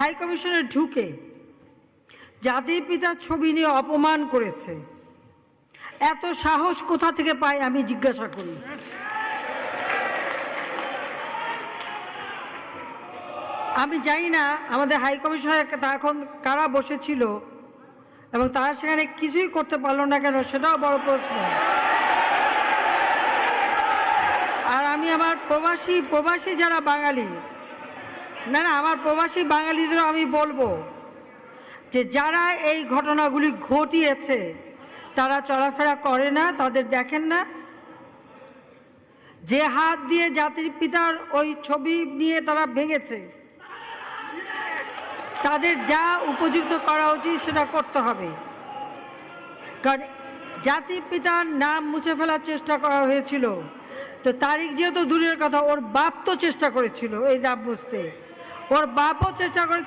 High কমিশনে ঢুকে জাতির পিতার ছবি নিয়ে অপমান করেছে। এত সাহস কোথা থেকে পায় আমি জিজ্ঞাসা করি। আমি জানি না আমাদের হাই কমিশনার এখন কারা বসেছিল এবং তারা সেখানে কিছুই করতে পারলো না কেন, সেটাও বড় প্রশ্ন। আর আমি আমার প্রবাসী যারা বাঙালি, না আমার প্রবাসী বাঙালিদেরও আমি বলবো যে যারা এই ঘটনাগুলি ঘটিয়েছে তারা চলাফেরা করে না, তাদের দেখেন না। যে হাত দিয়ে জাতির পিতার ওই ছবি নিয়ে তারা ভেঙেছে, তাদের যা উপযুক্ত করা উচিত সেটা করতে হবে। কারণ জাতির পিতার নাম মুছে ফেলার চেষ্টা করা হয়েছিল, তো তারিখ যেহেতু দূরের কথা, ওর বাপ তো চেষ্টা করেছিল এই নাম মুছতে, ওর বাপও চেষ্টা করেছে।